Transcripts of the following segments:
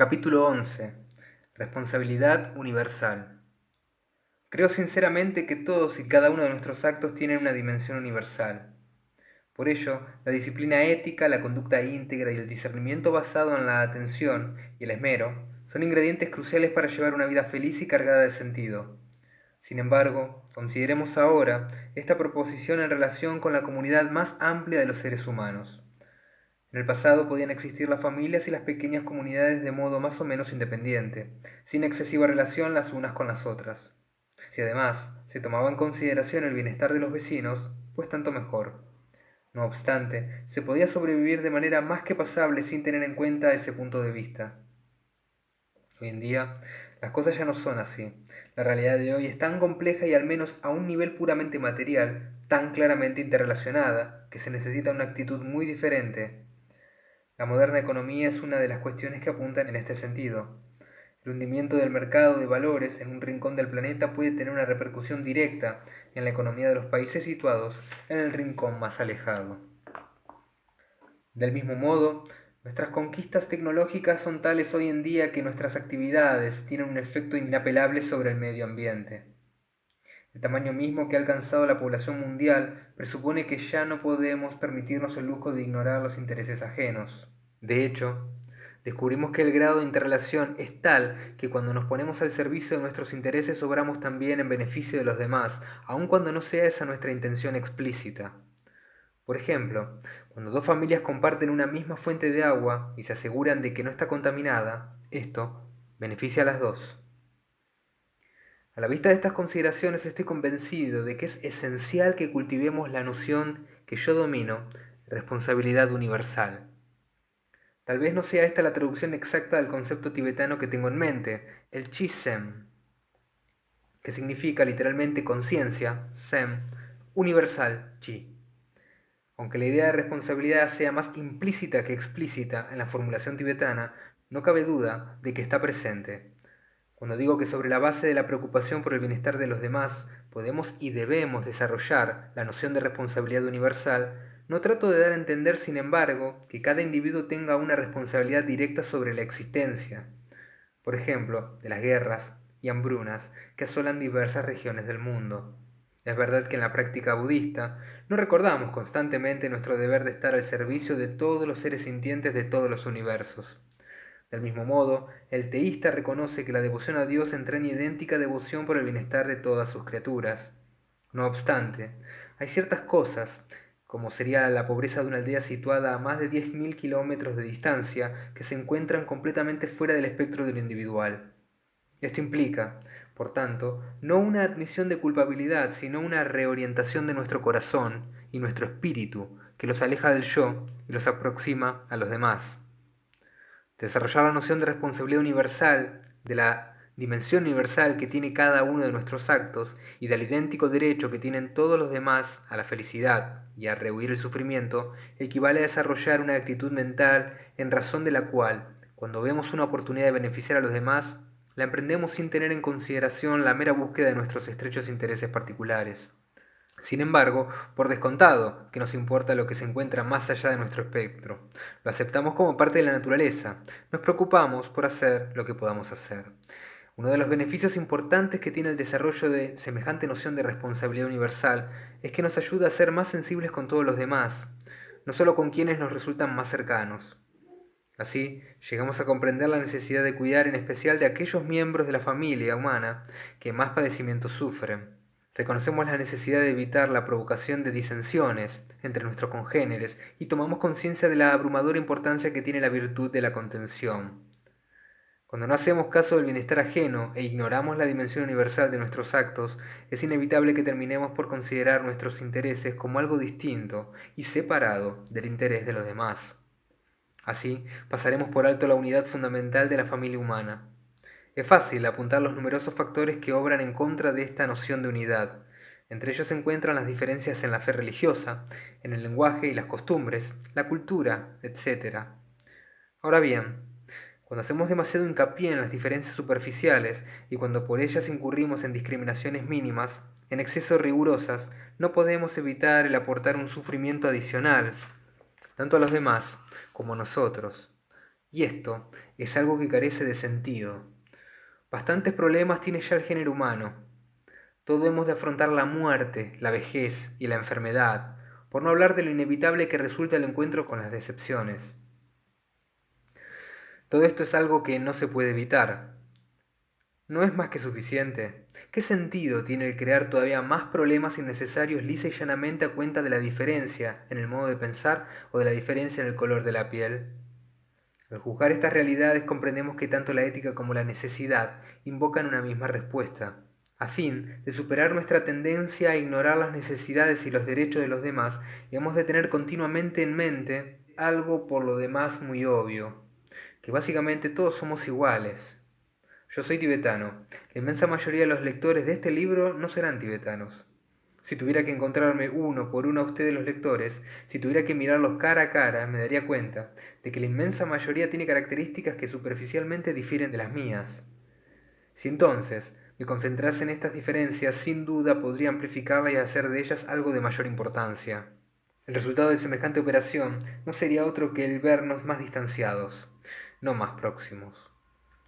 Capítulo 11. Responsabilidad universal. Creo sinceramente que todos y cada uno de nuestros actos tienen una dimensión universal. Por ello, la disciplina ética, la conducta íntegra y el discernimiento basado en la atención y el esmero son ingredientes cruciales para llevar una vida feliz y cargada de sentido. Sin embargo, consideremos ahora esta proposición en relación con la comunidad más amplia de los seres humanos. En el pasado podían existir las familias y las pequeñas comunidades de modo más o menos independiente, sin excesiva relación las unas con las otras. Si además se tomaba en consideración el bienestar de los vecinos, pues tanto mejor. No obstante, se podía sobrevivir de manera más que pasable sin tener en cuenta ese punto de vista. Hoy en día, las cosas ya no son así. La realidad de hoy es tan compleja y al menos a un nivel puramente material, tan claramente interrelacionada, que se necesita una actitud muy diferente. La moderna economía es una de las cuestiones que apuntan en este sentido. El hundimiento del mercado de valores en un rincón del planeta puede tener una repercusión directa en la economía de los países situados en el rincón más alejado. Del mismo modo, nuestras conquistas tecnológicas son tales hoy en día que nuestras actividades tienen un efecto inapelable sobre el medio ambiente. El tamaño mismo que ha alcanzado la población mundial presupone que ya no podemos permitirnos el lujo de ignorar los intereses ajenos. De hecho, descubrimos que el grado de interrelación es tal que cuando nos ponemos al servicio de nuestros intereses obramos también en beneficio de los demás, aun cuando no sea esa nuestra intención explícita. Por ejemplo, cuando dos familias comparten una misma fuente de agua y se aseguran de que no está contaminada, esto beneficia a las dos. A la vista de estas consideraciones estoy convencido de que es esencial que cultivemos la noción que yo domino, responsabilidad universal. Tal vez no sea esta la traducción exacta del concepto tibetano que tengo en mente, el Chi-Sem, que significa literalmente conciencia, Sem, universal, Chi. Aunque la idea de responsabilidad sea más implícita que explícita en la formulación tibetana, no cabe duda de que está presente. Cuando digo que sobre la base de la preocupación por el bienestar de los demás podemos y debemos desarrollar la noción de responsabilidad universal, no trato de dar a entender, sin embargo, que cada individuo tenga una responsabilidad directa sobre la existencia, por ejemplo, de las guerras y hambrunas que asolan diversas regiones del mundo. Es verdad que en la práctica budista no recordamos constantemente nuestro deber de estar al servicio de todos los seres sintientes de todos los universos. Del mismo modo, el teísta reconoce que la devoción a Dios entraña idéntica devoción por el bienestar de todas sus criaturas. No obstante, hay ciertas cosas, como sería la pobreza de una aldea situada a más de 10.000 kilómetros de distancia, que se encuentran completamente fuera del espectro de lo individual. Esto implica, por tanto, no una admisión de culpabilidad, sino una reorientación de nuestro corazón y nuestro espíritu, que los aleja del yo y los aproxima a los demás. Desarrollar la noción de responsabilidad universal, de la dimensión universal que tiene cada uno de nuestros actos y del idéntico derecho que tienen todos los demás a la felicidad y a rehuir el sufrimiento, equivale a desarrollar una actitud mental en razón de la cual, cuando vemos una oportunidad de beneficiar a los demás, la emprendemos sin tener en consideración la mera búsqueda de nuestros estrechos intereses particulares. Sin embargo, por descontado, que nos importa lo que se encuentra más allá de nuestro espectro. Lo aceptamos como parte de la naturaleza. Nos preocupamos por hacer lo que podamos hacer. Uno de los beneficios importantes que tiene el desarrollo de semejante noción de responsabilidad universal es que nos ayuda a ser más sensibles con todos los demás, no solo con quienes nos resultan más cercanos. Así, llegamos a comprender la necesidad de cuidar en especial de aquellos miembros de la familia humana que más padecimientos sufren. Reconocemos la necesidad de evitar la provocación de disensiones entre nuestros congéneres y tomamos conciencia de la abrumadora importancia que tiene la virtud de la contención. Cuando no hacemos caso del bienestar ajeno e ignoramos la dimensión universal de nuestros actos, es inevitable que terminemos por considerar nuestros intereses como algo distinto y separado del interés de los demás. Así, pasaremos por alto la unidad fundamental de la familia humana. Es fácil apuntar los numerosos factores que obran en contra de esta noción de unidad. Entre ellos se encuentran las diferencias en la fe religiosa, en el lenguaje y las costumbres, la cultura, etc. Ahora bien, cuando hacemos demasiado hincapié en las diferencias superficiales y cuando por ellas incurrimos en discriminaciones mínimas, en exceso rigurosas, no podemos evitar el aportar un sufrimiento adicional, tanto a los demás como a nosotros. Y esto es algo que carece de sentido. Bastantes problemas tiene ya el género humano. Todos hemos de afrontar la muerte, la vejez y la enfermedad, por no hablar de lo inevitable que resulta el encuentro con las decepciones. Todo esto es algo que no se puede evitar. ¿No es más que suficiente? ¿Qué sentido tiene el crear todavía más problemas innecesarios lisa y llanamente a cuenta de la diferencia en el modo de pensar o de la diferencia en el color de la piel? Al juzgar estas realidades comprendemos que tanto la ética como la necesidad invocan una misma respuesta. A fin de superar nuestra tendencia a ignorar las necesidades y los derechos de los demás, hemos de tener continuamente en mente algo por lo demás muy obvio, que básicamente todos somos iguales. Yo soy tibetano. La inmensa mayoría de los lectores de este libro no serán tibetanos. Si tuviera que encontrarme uno por uno a ustedes los lectores, si tuviera que mirarlos cara a cara, me daría cuenta de que la inmensa mayoría tiene características que superficialmente difieren de las mías. Si entonces me concentrase en estas diferencias, sin duda podría amplificarlas y hacer de ellas algo de mayor importancia. El resultado de semejante operación no sería otro que el vernos más distanciados, no más próximos.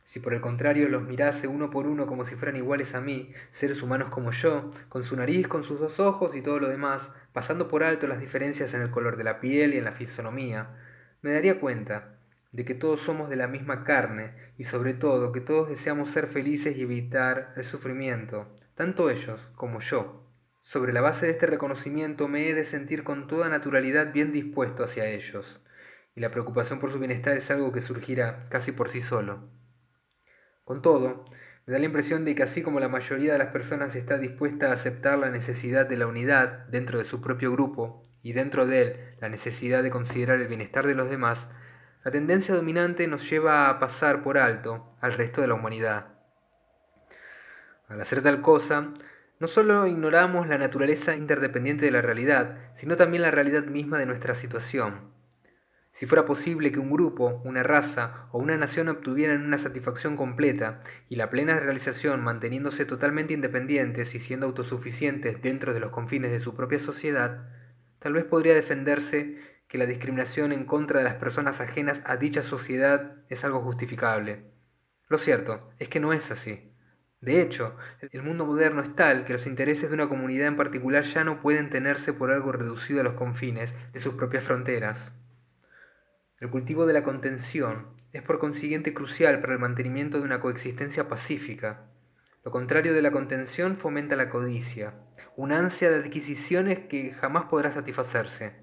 Si por el contrario los mirase uno por uno como si fueran iguales a mí, seres humanos como yo, con su nariz, con sus dos ojos y todo lo demás, pasando por alto las diferencias en el color de la piel y en la fisonomía, me daría cuenta de que todos somos de la misma carne y sobre todo que todos deseamos ser felices y evitar el sufrimiento, tanto ellos como yo. Sobre la base de este reconocimiento me he de sentir con toda naturalidad bien dispuesto hacia ellos, y la preocupación por su bienestar es algo que surgirá casi por sí solo. Con todo, me da la impresión de que así como la mayoría de las personas está dispuesta a aceptar la necesidad de la unidad dentro de su propio grupo y dentro de él la necesidad de considerar el bienestar de los demás, la tendencia dominante nos lleva a pasar por alto al resto de la humanidad. Al hacer tal cosa, no solo ignoramos la naturaleza interdependiente de la realidad, sino también la realidad misma de nuestra situación. Si fuera posible que un grupo, una raza o una nación obtuvieran una satisfacción completa y la plena realización manteniéndose totalmente independientes y siendo autosuficientes dentro de los confines de su propia sociedad, tal vez podría defenderse que la discriminación en contra de las personas ajenas a dicha sociedad es algo justificable. Lo cierto es que no es así. De hecho, el mundo moderno es tal que los intereses de una comunidad en particular ya no pueden tenerse por algo reducido a los confines de sus propias fronteras. El cultivo de la contención es por consiguiente crucial para el mantenimiento de una coexistencia pacífica. Lo contrario de la contención fomenta la codicia, una ansia de adquisiciones que jamás podrá satisfacerse.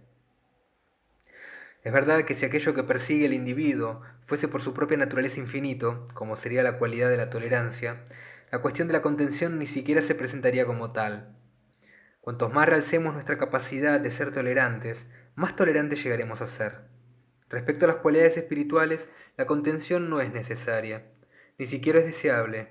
Es verdad que si aquello que persigue el individuo fuese por su propia naturaleza infinito, como sería la cualidad de la tolerancia, la cuestión de la contención ni siquiera se presentaría como tal. Cuantos más realcemos nuestra capacidad de ser tolerantes, más tolerantes llegaremos a ser. Respecto a las cualidades espirituales, la contención no es necesaria, ni siquiera es deseable.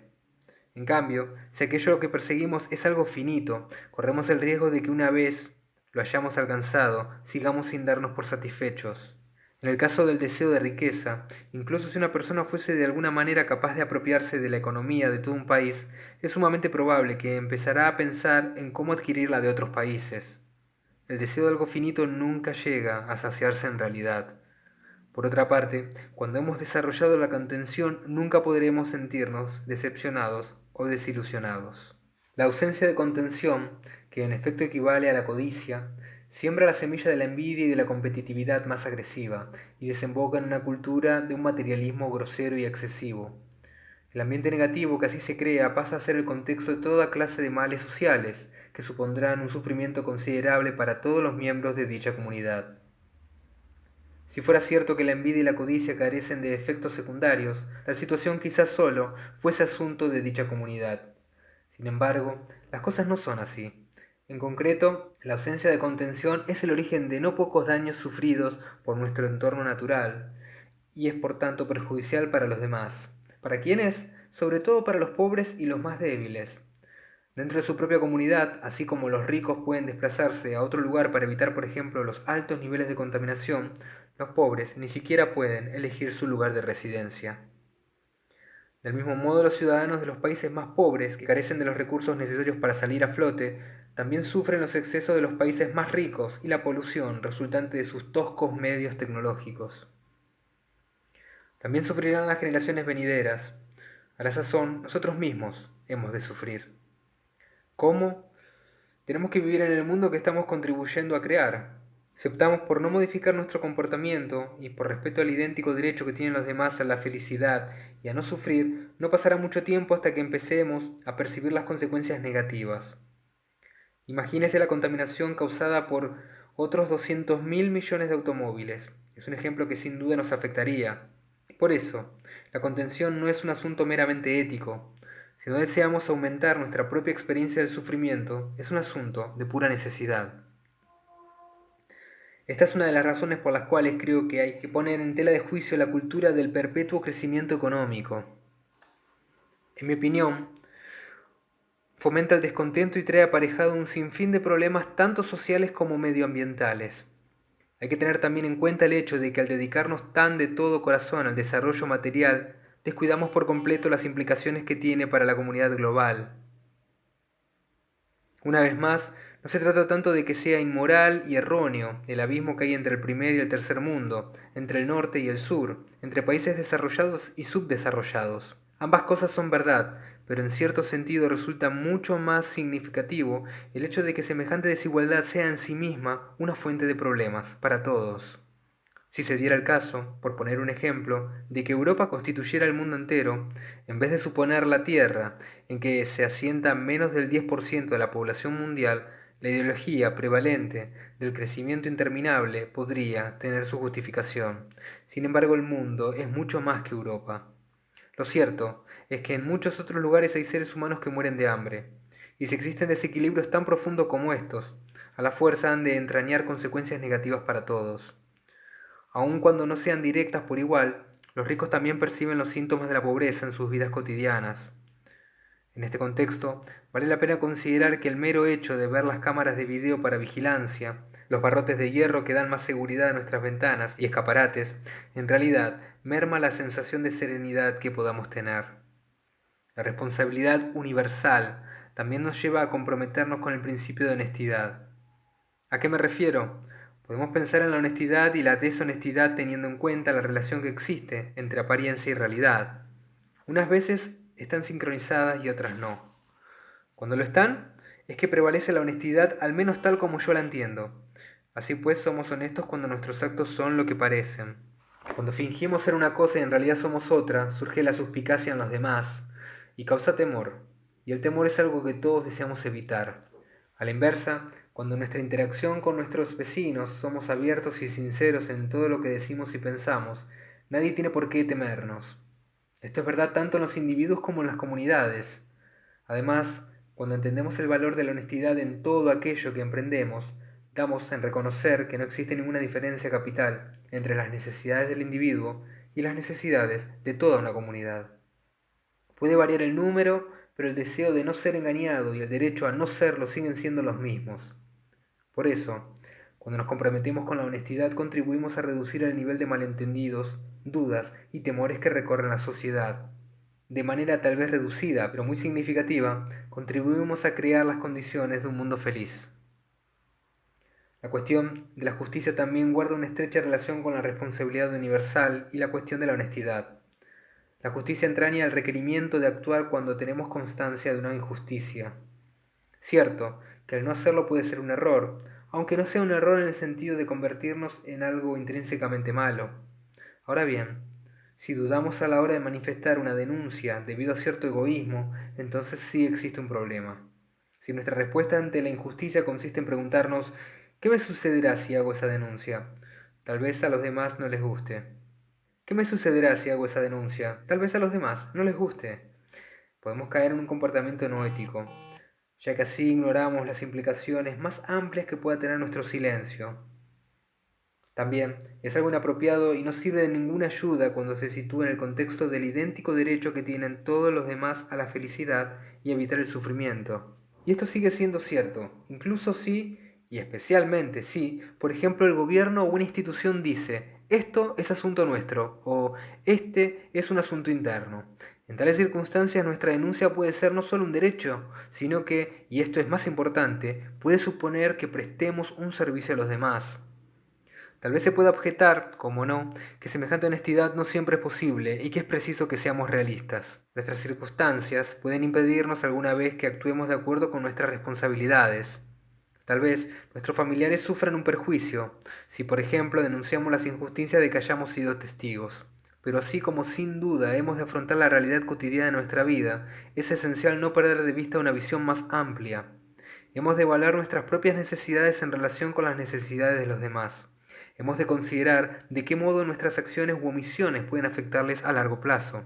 En cambio, si aquello que perseguimos es algo finito, corremos el riesgo de que una vez lo hayamos alcanzado, sigamos sin darnos por satisfechos. En el caso del deseo de riqueza, incluso si una persona fuese de alguna manera capaz de apropiarse de la economía de todo un país, es sumamente probable que empezará a pensar en cómo adquirirla de otros países. El deseo de algo finito nunca llega a saciarse en realidad. Por otra parte, cuando hemos desarrollado la contención, nunca podremos sentirnos decepcionados o desilusionados. La ausencia de contención, que en efecto equivale a la codicia, siembra la semilla de la envidia y de la competitividad más agresiva, y desemboca en una cultura de un materialismo grosero y excesivo. El ambiente negativo que así se crea pasa a ser el contexto de toda clase de males sociales, que supondrán un sufrimiento considerable para todos los miembros de dicha comunidad. Si fuera cierto que la envidia y la codicia carecen de efectos secundarios, la situación quizás solo fuese asunto de dicha comunidad. Sin embargo, las cosas no son así. En concreto, la ausencia de contención es el origen de no pocos daños sufridos por nuestro entorno natural y es por tanto perjudicial para los demás. ¿Para quiénes? Sobre todo para los pobres y los más débiles. Dentro de su propia comunidad, así como los ricos pueden desplazarse a otro lugar para evitar, por ejemplo, los altos niveles de contaminación, los pobres ni siquiera pueden elegir su lugar de residencia. Del mismo modo, los ciudadanos de los países más pobres, que carecen de los recursos necesarios para salir a flote, también sufren los excesos de los países más ricos y la polución resultante de sus toscos medios tecnológicos. También sufrirán las generaciones venideras. A la sazón, nosotros mismos hemos de sufrir. ¿Cómo? Tenemos que vivir en el mundo que estamos contribuyendo a crear. Si optamos por no modificar nuestro comportamiento y por respeto al idéntico derecho que tienen los demás a la felicidad y a no sufrir, no pasará mucho tiempo hasta que empecemos a percibir las consecuencias negativas. Imagínese la contaminación causada por otros 200.000 millones de automóviles. Es un ejemplo que sin duda nos afectaría. Por eso, la contención no es un asunto meramente ético. Si no deseamos aumentar nuestra propia experiencia del sufrimiento, es un asunto de pura necesidad. Esta es una de las razones por las cuales creo que hay que poner en tela de juicio la cultura del perpetuo crecimiento económico. En mi opinión, fomenta el descontento y trae aparejado un sinfín de problemas tanto sociales como medioambientales. Hay que tener también en cuenta el hecho de que al dedicarnos tan de todo corazón al desarrollo material, descuidamos por completo las implicaciones que tiene para la comunidad global. Una vez más, no se trata tanto de que sea inmoral y erróneo el abismo que hay entre el primer y el tercer mundo, entre el norte y el sur, entre países desarrollados y subdesarrollados. Ambas cosas son verdad, pero en cierto sentido resulta mucho más significativo el hecho de que semejante desigualdad sea en sí misma una fuente de problemas para todos. Si se diera el caso, por poner un ejemplo, de que Europa constituyera el mundo entero, en vez de suponer la Tierra, en que se asienta menos del 10% de la población mundial, la ideología prevalente del crecimiento interminable podría tener su justificación. Sin embargo, el mundo es mucho más que Europa. Lo cierto es que en muchos otros lugares hay seres humanos que mueren de hambre, y si existen desequilibrios tan profundos como estos, a la fuerza han de entrañar consecuencias negativas para todos. Aun cuando no sean directas por igual, los ricos también perciben los síntomas de la pobreza en sus vidas cotidianas. En este contexto, vale la pena considerar que el mero hecho de ver las cámaras de video para vigilancia, los barrotes de hierro que dan más seguridad a nuestras ventanas y escaparates, en realidad merma la sensación de serenidad que podamos tener. La responsabilidad universal también nos lleva a comprometernos con el principio de honestidad. ¿A qué me refiero? Podemos pensar en la honestidad y la deshonestidad teniendo en cuenta la relación que existe entre apariencia y realidad. Unas veces están sincronizadas y otras no. Cuando lo están, es que prevalece la honestidad al menos tal como yo la entiendo. Así pues, somos honestos cuando nuestros actos son lo que parecen. Cuando fingimos ser una cosa y en realidad somos otra, surge la suspicacia en los demás y causa temor. Y el temor es algo que todos deseamos evitar. A la inversa, cuando en nuestra interacción con nuestros vecinos somos abiertos y sinceros en todo lo que decimos y pensamos, nadie tiene por qué temernos. Esto es verdad tanto en los individuos como en las comunidades. Además, cuando entendemos el valor de la honestidad en todo aquello que emprendemos, damos en reconocer que no existe ninguna diferencia capital entre las necesidades del individuo y las necesidades de toda una comunidad. Puede variar el número, pero el deseo de no ser engañado y el derecho a no serlo siguen siendo los mismos. Por eso, cuando nos comprometemos con la honestidad, contribuimos a reducir el nivel de malentendidos, dudas y temores que recorren la sociedad. De manera tal vez reducida, pero muy significativa, contribuimos a crear las condiciones de un mundo feliz. La cuestión de la justicia también guarda una estrecha relación con la responsabilidad universal y la cuestión de la honestidad. La justicia entraña el requerimiento de actuar cuando tenemos constancia de una injusticia. Cierto que al no hacerlo puede ser un error, aunque no sea un error en el sentido de convertirnos en algo intrínsecamente malo. Ahora bien, si dudamos a la hora de manifestar una denuncia debido a cierto egoísmo, entonces sí existe un problema. Si nuestra respuesta ante la injusticia consiste en preguntarnos ¿qué me sucederá si hago esa denuncia? Tal vez a los demás no les guste. ¿Qué me sucederá si hago esa denuncia? Tal vez a los demás no les guste. Podemos caer en un comportamiento no ético, ya que así ignoramos las implicaciones más amplias que pueda tener nuestro silencio. También es algo inapropiado y no sirve de ninguna ayuda cuando se sitúa en el contexto del idéntico derecho que tienen todos los demás a la felicidad y evitar el sufrimiento. Y esto sigue siendo cierto, incluso si, y especialmente si, por ejemplo, el gobierno o una institución dice, esto es asunto nuestro, o este es un asunto interno. En tales circunstancias nuestra denuncia puede ser no solo un derecho, sino que, y esto es más importante, puede suponer que prestemos un servicio a los demás. Tal vez se pueda objetar, como no, que semejante honestidad no siempre es posible y que es preciso que seamos realistas. Nuestras circunstancias pueden impedirnos alguna vez que actuemos de acuerdo con nuestras responsabilidades. Tal vez nuestros familiares sufran un perjuicio si, por ejemplo, denunciamos las injusticias de que hayamos sido testigos. Pero así como sin duda hemos de afrontar la realidad cotidiana de nuestra vida, es esencial no perder de vista una visión más amplia. Hemos de evaluar nuestras propias necesidades en relación con las necesidades de los demás. Hemos de considerar de qué modo nuestras acciones u omisiones pueden afectarles a largo plazo.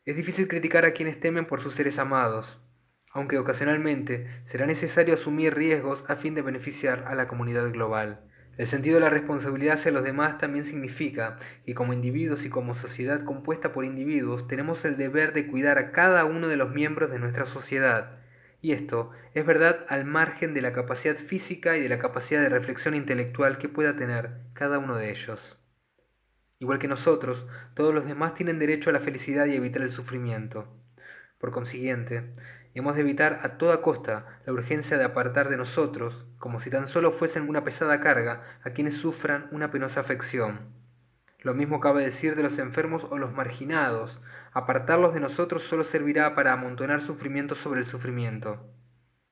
Es difícil criticar a quienes temen por sus seres amados, aunque ocasionalmente será necesario asumir riesgos a fin de beneficiar a la comunidad global. El sentido de la responsabilidad hacia los demás también significa que como individuos y como sociedad compuesta por individuos tenemos el deber de cuidar a cada uno de los miembros de nuestra sociedad. Y esto es verdad al margen de la capacidad física y de la capacidad de reflexión intelectual que pueda tener cada uno de ellos. Igual que nosotros, todos los demás tienen derecho a la felicidad y a evitar el sufrimiento. Por consiguiente, hemos de evitar a toda costa la urgencia de apartar de nosotros, como si tan solo fuesen una pesada carga, a quienes sufran una penosa afección. Lo mismo cabe decir de los enfermos o los marginados. Apartarlos de nosotros solo servirá para amontonar sufrimiento sobre el sufrimiento.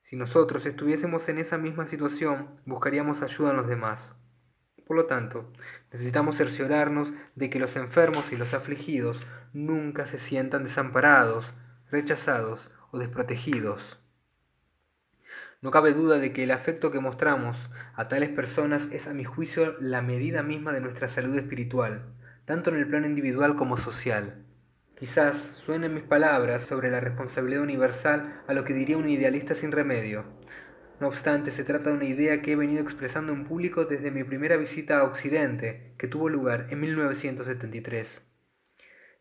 Si nosotros estuviésemos en esa misma situación, buscaríamos ayuda en los demás. Por lo tanto, necesitamos cerciorarnos de que los enfermos y los afligidos nunca se sientan desamparados, rechazados o desprotegidos. No cabe duda de que el afecto que mostramos a tales personas es, a mi juicio, la medida misma de nuestra salud espiritual, tanto en el plano individual como social. Quizás suenen mis palabras sobre la responsabilidad universal a lo que diría un idealista sin remedio. No obstante, se trata de una idea que he venido expresando en público desde mi primera visita a Occidente, que tuvo lugar en 1973.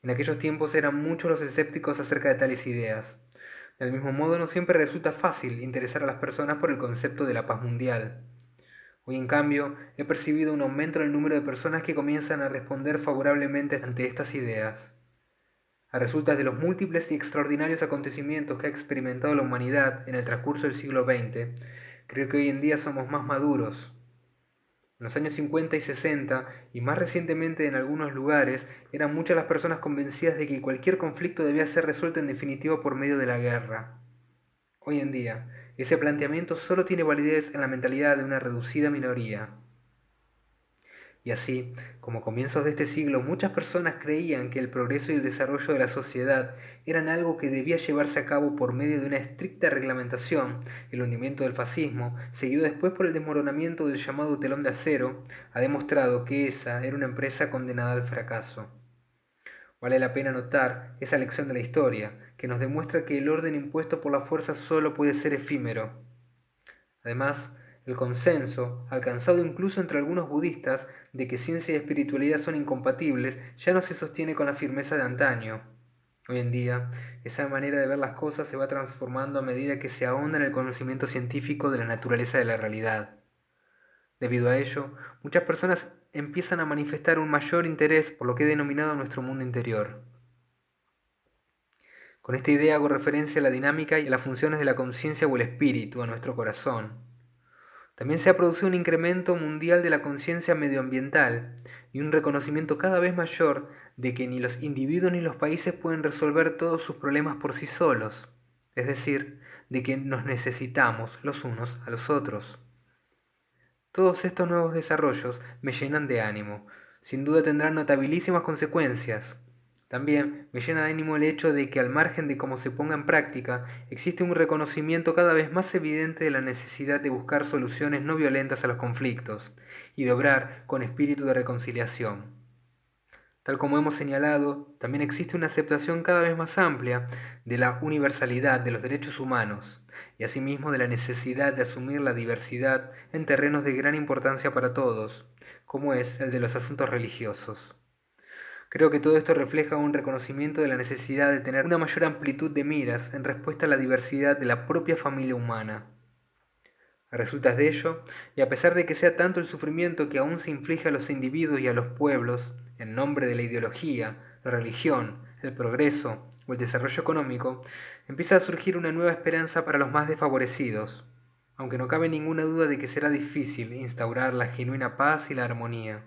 En aquellos tiempos eran muchos los escépticos acerca de tales ideas. Del mismo modo, no siempre resulta fácil interesar a las personas por el concepto de la paz mundial. Hoy, en cambio, he percibido un aumento en el número de personas que comienzan a responder favorablemente ante estas ideas. A resultas de los múltiples y extraordinarios acontecimientos que ha experimentado la humanidad en el transcurso del siglo XX, creo que hoy en día somos más maduros. En los años 50 y 60, y más recientemente en algunos lugares, eran muchas las personas convencidas de que cualquier conflicto debía ser resuelto en definitiva por medio de la guerra. Hoy en día, ese planteamiento solo tiene validez en la mentalidad de una reducida minoría. Y así, como a comienzos de este siglo muchas personas creían que el progreso y el desarrollo de la sociedad eran algo que debía llevarse a cabo por medio de una estricta reglamentación, el hundimiento del fascismo, seguido después por el desmoronamiento del llamado telón de acero, ha demostrado que esa era una empresa condenada al fracaso. Vale la pena notar esa lección de la historia, que nos demuestra que el orden impuesto por la fuerza solo puede ser efímero. Además, el consenso, alcanzado incluso entre algunos budistas, de que ciencia y espiritualidad son incompatibles, ya no se sostiene con la firmeza de antaño. Hoy en día, esa manera de ver las cosas se va transformando a medida que se ahonda en el conocimiento científico de la naturaleza de la realidad. Debido a ello, muchas personas empiezan a manifestar un mayor interés por lo que he denominado nuestro mundo interior. Con esta idea hago referencia a la dinámica y a las funciones de la conciencia o el espíritu, a nuestro corazón. También se ha producido un incremento mundial de la conciencia medioambiental y un reconocimiento cada vez mayor de que ni los individuos ni los países pueden resolver todos sus problemas por sí solos, es decir, de que nos necesitamos los unos a los otros. Todos estos nuevos desarrollos me llenan de ánimo. Sin duda tendrán notabilísimas consecuencias. También me llena de ánimo el hecho de que al margen de cómo se ponga en práctica, existe un reconocimiento cada vez más evidente de la necesidad de buscar soluciones no violentas a los conflictos y de obrar con espíritu de reconciliación. Tal como hemos señalado, también existe una aceptación cada vez más amplia de la universalidad de los derechos humanos y asimismo de la necesidad de asumir la diversidad en terrenos de gran importancia para todos, como es el de los asuntos religiosos. Creo que todo esto refleja un reconocimiento de la necesidad de tener una mayor amplitud de miras en respuesta a la diversidad de la propia familia humana. A resultas de ello, y a pesar de que sea tanto el sufrimiento que aún se inflige a los individuos y a los pueblos, en nombre de la ideología, la religión, el progreso o el desarrollo económico, empieza a surgir una nueva esperanza para los más desfavorecidos. aunque no cabe ninguna duda de que será difícil instaurar la genuina paz y la armonía.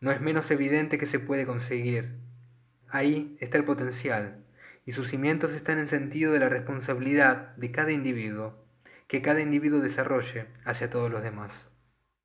No es menos evidente que se puede conseguir. Ahí está el potencial, y sus cimientos están en el sentido de la responsabilidad de cada individuo, que cada individuo desarrolle hacia todos los demás.